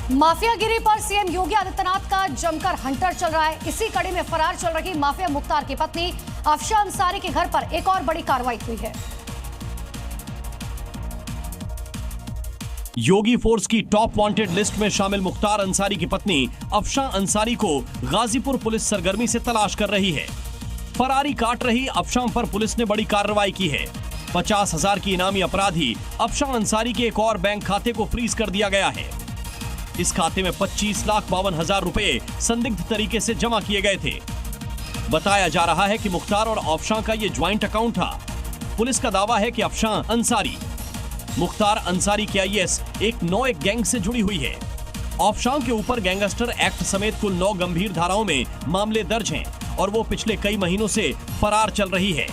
माफियागिरी पर सीएम योगी आदित्यनाथ का जमकर हंटर चल रहा है। इसी कड़ी में फरार चल रही माफिया मुख्तार की पत्नी अफशा अंसारी के घर पर एक और बड़ी कार्रवाई हुई है। योगी फोर्स की टॉप वांटेड लिस्ट में शामिल मुख्तार अंसारी की पत्नी अफशा अंसारी को गाजीपुर पुलिस सरगर्मी से तलाश कर रही है। फरारी काट रही अफशा पर पुलिस ने बड़ी कार्रवाई की है। 50,000 की इनामी अपराधी अफशा अंसारी के एक और बैंक खाते को फ्रीज कर दिया गया है। इस खाते में 25,52,000 रुपए संदिग्ध तरीके से जमा किए गए थे। बताया जा रहा है कि मुख्तार और अफशा का यह ज्वाइंट अकाउंट था। पुलिस का दावा है कि अफशा अंसारी मुख्तार अंसारी की आईएस एक गैंग से जुड़ी हुई है। अफशा के ऊपर गैंगस्टर एक्ट समेत कुल 9 गंभीर धाराओं में मामले दर्ज हैं और वो पिछले कई महीनों से फरार चल रही है।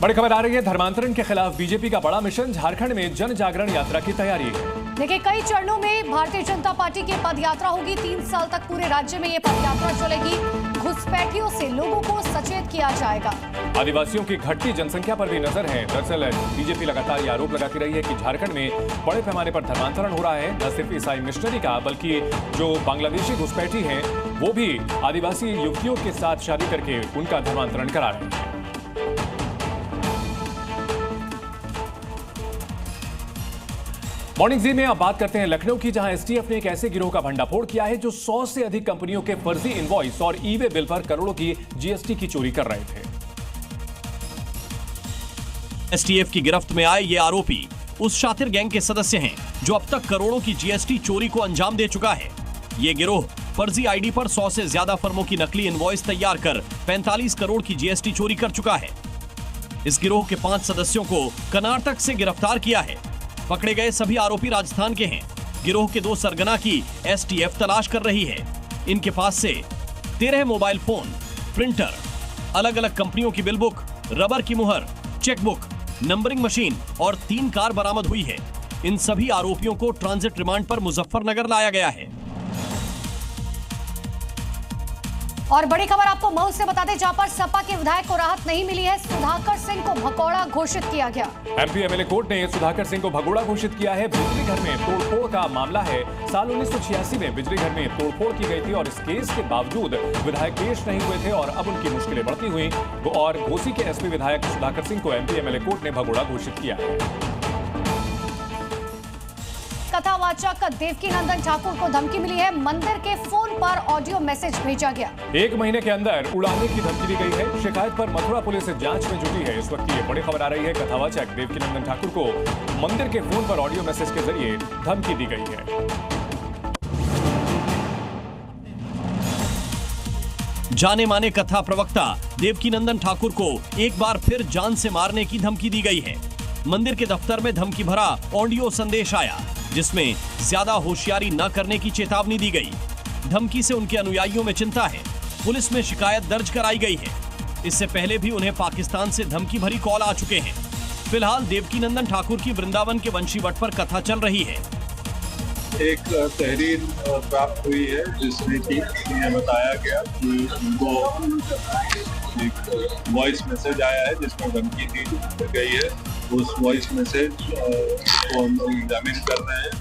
बड़ी खबर आ रही है, धर्मांतरण के खिलाफ बीजेपी का बड़ा मिशन, झारखंड में जन जागरण यात्रा की तैयारी है। देखिए, कई चरणों में भारतीय जनता पार्टी की पद यात्रा होगी। 3 साल तक पूरे राज्य में ये पद यात्रा चलेगी। घुसपैठियों से लोगों को सचेत किया जाएगा। आदिवासियों की घटती जनसंख्या पर भी नजर है। दरअसल बीजेपी लगातार ये आरोप लगाती रही है कि झारखंड में बड़े पैमाने पर धर्मांतरण हो रहा है। न सिर्फ ईसाई मिशनरी का, बल्कि जो बांग्लादेशी घुसपैठी हैं वो भी आदिवासी युवतियों के साथ शादी करके उनका धर्मांतरण करा रहे हैं। मॉर्निंग जी में अब बात करते हैं लखनऊ की, जहां एसटीएफ ने एक ऐसे गिरोह का भंडाफोड़ किया है जो 100 से अधिक कंपनियों के फर्जी इनवॉइस और ई-वे बिल पर करोड़ों की जीएसटी की चोरी कर रहे थे। एसटीएफ की गिरफ्त में आए ये आरोपी उस शातिर गैंग के सदस्य हैं जो अब तक करोड़ों की जीएसटी चोरी को अंजाम दे चुका है। ये गिरोह फर्जी आईडी पर 100 से ज्यादा फर्मों की नकली इनवॉइस तैयार कर 45 करोड़ की जीएसटी चोरी कर चुका है। इस गिरोह के 5 सदस्यों को कर्नाटक से गिरफ्तार किया है। पकड़े गए सभी आरोपी राजस्थान के हैं। गिरोह के 2 सरगना की एसटीएफ तलाश कर रही है। इनके पास से 13 मोबाइल फोन, प्रिंटर, अलग अलग कंपनियों की बिल बुक, रबर की मुहर, चेकबुक, नंबरिंग मशीन और 3 कार बरामद हुई है। इन सभी आरोपियों को ट्रांजिट रिमांड पर मुजफ्फरनगर लाया गया है। और बड़ी खबर आपको मऊ से बता दें, जहां पर सपा के विधायक को राहत नहीं मिली है। सुधाकर सिंह को भगोड़ा घोषित किया गया। एमपी एमएलए कोर्ट ने सुधाकर सिंह को भगोड़ा घोषित किया है। बिजली घर में तोड़फोड़ का मामला है। साल 1986 में बिजली घर में तोड़फोड़ की गई थी और इस केस के बावजूद विधायक पेश नहीं हुए थे और अब उनकी मुश्किलें बढ़ती हुई और घोसी के एसपी विधायक सुधाकर सिंह को एमपी एमएलए कोर्ट ने भगोड़ा घोषित किया है। कथावाचक देवकीनंदन ठाकुर को धमकी मिली है। मंदिर के फोन पर ऑडियो मैसेज भेजा गया। 1 महीने के अंदर उड़ाने की धमकी दी गई है। शिकायत पर मथुरा पुलिस जांच में जुटी है। इस वक्त ये बड़ी खबर आ रही है, कथावाचक देवकीनंदन ठाकुर को मंदिर के फोन पर ऑडियो मैसेज के जरिए धमकी दी गई है। जाने माने कथा प्रवक्ता देवकीनंदन ठाकुर को एक बार फिर जान से मारने की धमकी दी गई है। मंदिर के दफ्तर में धमकी भरा ऑडियो संदेश आया, जिसमें ज्यादा होशियारी न करने की चेतावनी दी गई। धमकी से उनके अनुयायियों में चिंता है। पुलिस में शिकायत दर्ज कराई गई है। इससे पहले भी उन्हें पाकिस्तान से धमकी भरी कॉल आ चुके हैं। फिलहाल देवकीनंदन ठाकुर की वृंदावन के वंशीवट पर कथा चल रही है। एक तहरीर प्राप्त हुई है जिसमें कि इन्हें बताया गया कि उनको एक वॉइस मैसेज आया है जिसमें धमकी दी गई है। उस वॉइस मैसेज को हम एग्जामिन कर रहे हैं